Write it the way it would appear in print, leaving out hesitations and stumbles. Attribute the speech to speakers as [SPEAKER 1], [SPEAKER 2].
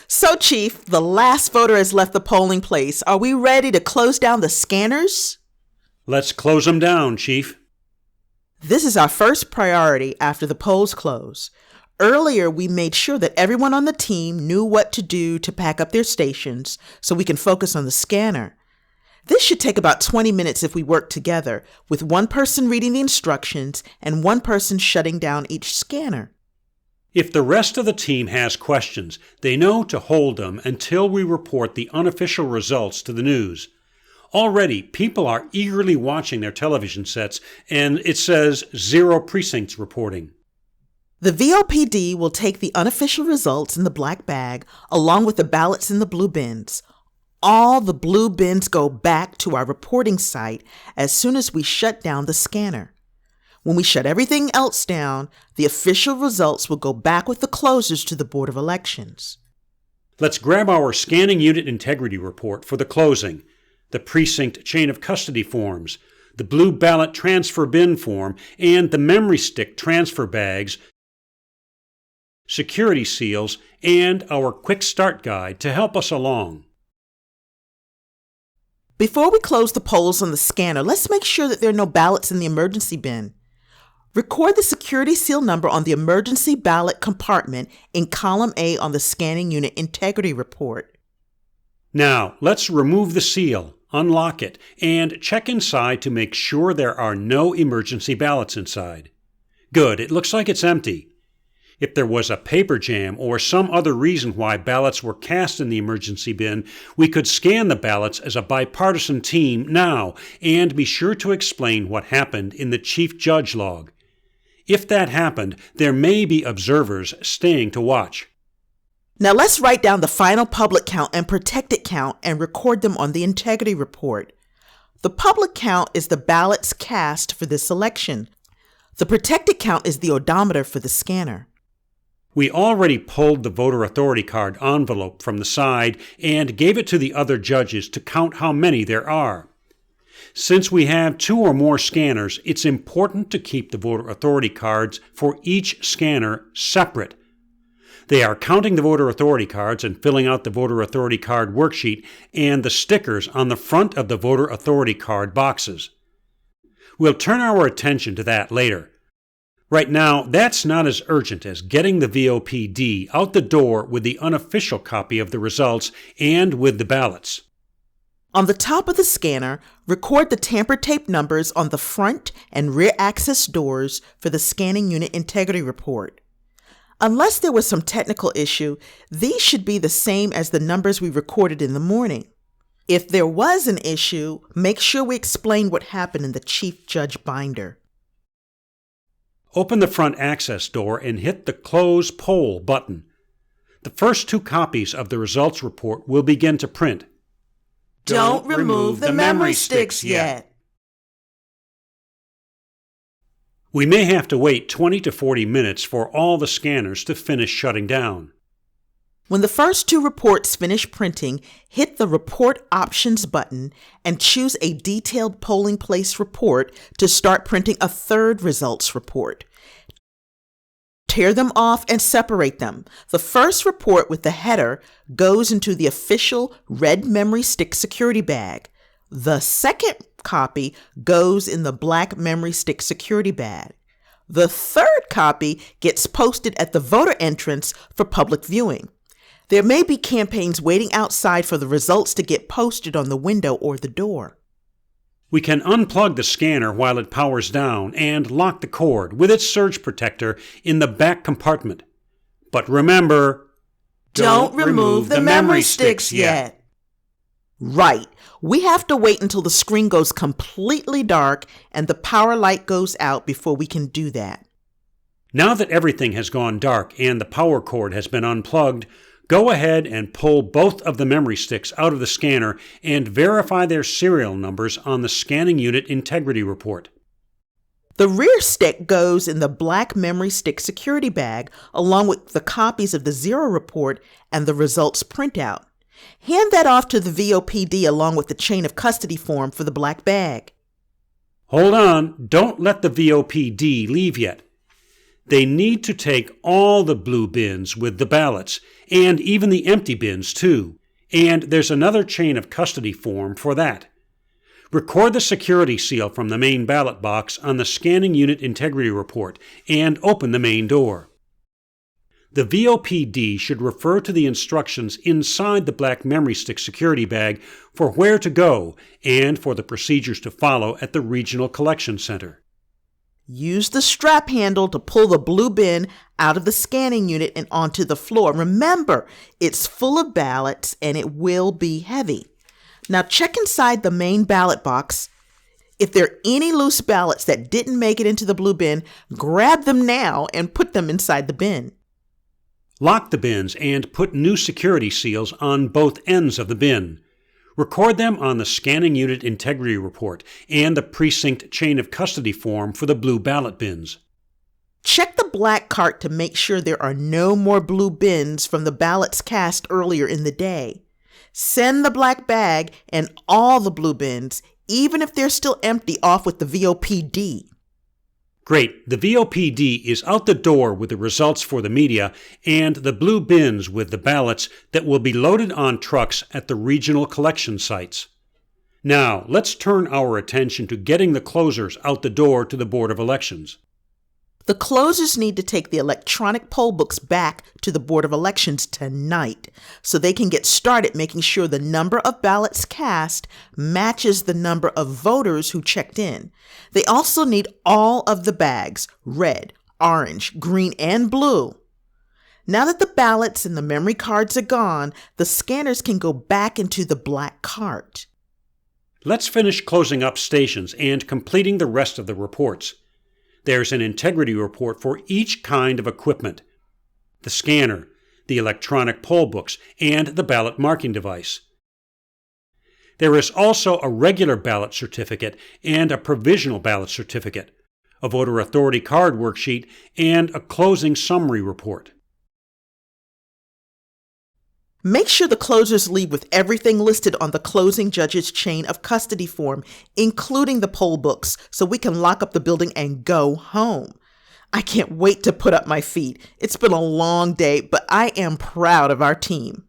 [SPEAKER 1] So, Chief, the last voter has left the polling place. Are we ready to close down the scanners?
[SPEAKER 2] Let's close them down, Chief.
[SPEAKER 1] This is our first priority after the polls close. Earlier, we made sure that everyone on the team knew what to do to pack up their stations so we can focus on the scanner. This should take about 20 minutes if we work together, with one person reading the instructions and one person shutting down each scanner.
[SPEAKER 2] If the rest of the team has questions, they know to hold them until we report the unofficial results to the news. Already, people are eagerly watching their television sets, and it says 0 precincts reporting.
[SPEAKER 1] The VOPD will take the unofficial results in the black bag along with the ballots in the blue bins. All the blue bins go back to our reporting site as soon as we shut down the scanner. When we shut everything else down, the official results will go back with the closers to the Board of Elections.
[SPEAKER 2] Let's grab our scanning unit integrity report for the closing, the precinct chain of custody forms, the blue ballot transfer bin form, and the memory stick transfer bags, security seals, and our quick start guide to help us along.
[SPEAKER 1] Before we close the polls on the scanner, let's make sure that there are no ballots in the emergency bin. Record the security seal number on the emergency ballot compartment in column A on the scanning unit integrity report.
[SPEAKER 2] Now, let's remove the seal, unlock it, and check inside to make sure there are no emergency ballots inside. Good, it looks like it's empty. If there was a paper jam or some other reason why ballots were cast in the emergency bin, we could scan the ballots as a bipartisan team now and be sure to explain what happened in the chief judge log. If that happened, there may be observers staying to watch.
[SPEAKER 1] Now let's write down the final public count and protected count and record them on the integrity report. The public count is the ballots cast for this election. The protected count is the odometer for the scanner.
[SPEAKER 2] We already pulled the voter authority card envelope from the side and gave it to the other judges to count how many there are. Since we have 2 or more scanners, it's important to keep the voter authority cards for each scanner separate. They are counting the voter authority cards and filling out the voter authority card worksheet and the stickers on the front of the voter authority card boxes. We'll turn our attention to that later. Right now, that's not as urgent as getting the VOPD out the door with the unofficial copy of the results and with the ballots.
[SPEAKER 1] On the top of the scanner, record the tamper tape numbers on the front and rear access doors for the scanning unit integrity report. Unless there was some technical issue, these should be the same as the numbers we recorded in the morning. If there was an issue, make sure we explain what happened in the chief judge binder.
[SPEAKER 2] Open the front access door and hit the Close Poll button. The first 2 copies of the results report will begin to print.
[SPEAKER 1] Don't remove the memory sticks yet.
[SPEAKER 2] We may have to wait 20 to 40 minutes for all the scanners to finish shutting down.
[SPEAKER 1] When the first 2 reports finish printing, hit the Report Options button and choose a detailed polling place report to start printing a 3rd results report. Tear them off and separate them. The first report with the header goes into the official red memory stick security bag. The second copy goes in the black memory stick security bag. The 3rd copy gets posted at the voter entrance for public viewing. There may be campaigns waiting outside for the results to get posted on the window or the door.
[SPEAKER 2] We can unplug the scanner while it powers down and lock the cord with its surge protector in the back compartment. But remember,
[SPEAKER 1] don't remove the memory sticks yet. Right. We have to wait until the screen goes completely dark and the power light goes out before we can do that.
[SPEAKER 2] Now that everything has gone dark and the power cord has been unplugged, go ahead and pull both of the memory sticks out of the scanner and verify their serial numbers on the scanning unit integrity report.
[SPEAKER 1] The rear stick goes in the black memory stick security bag along with the copies of the 0 report and the results printout. Hand that off to the VOPD along with the chain of custody form for the black bag.
[SPEAKER 2] Hold on, don't let the VOPD leave yet. They need to take all the blue bins with the ballots, and even the empty bins too. And there's another chain of custody form for that. Record the security seal from the main ballot box on the scanning unit integrity report and open the main door. The VOPD should refer to the instructions inside the black memory stick security bag for where to go and for the procedures to follow at the regional collection center.
[SPEAKER 1] Use the strap handle to pull the blue bin out of the scanning unit and onto the floor. Remember, it's full of ballots and it will be heavy. Now check inside the main ballot box. If there are any loose ballots that didn't make it into the blue bin, grab them now and put them inside the bin.
[SPEAKER 2] Lock the bins and put new security seals on both ends of the bin. Record them on the scanning unit integrity report and the precinct chain of custody form for the blue ballot bins.
[SPEAKER 1] Check the black cart to make sure there are no more blue bins from the ballots cast earlier in the day. Send the black bag and all the blue bins, even if they're still empty, off with the VOPD.
[SPEAKER 2] Great. The VOPD is out the door with the results for the media and the blue bins with the ballots that will be loaded on trucks at the regional collection sites. Now, let's turn our attention to getting the closers out the door to the Board of Elections.
[SPEAKER 1] The closers need to take the electronic poll books back to the Board of Elections tonight so they can get started making sure the number of ballots cast matches the number of voters who checked in. They also need all of the bags, red, orange, green, and blue. Now that the ballots and the memory cards are gone, the scanners can go back into the black cart.
[SPEAKER 2] Let's finish closing up stations and completing the rest of the reports. There's an integrity report for each kind of equipment: the scanner, the electronic poll books, and the ballot marking device. There is also a regular ballot certificate and a provisional ballot certificate, a voter authority card worksheet, and a closing summary report.
[SPEAKER 1] Make sure the closers leave with everything listed on the closing judge's chain of custody form, including the poll books, so we can lock up the building and go home. I can't wait to put up my feet. It's been a long day, but I am proud of our team.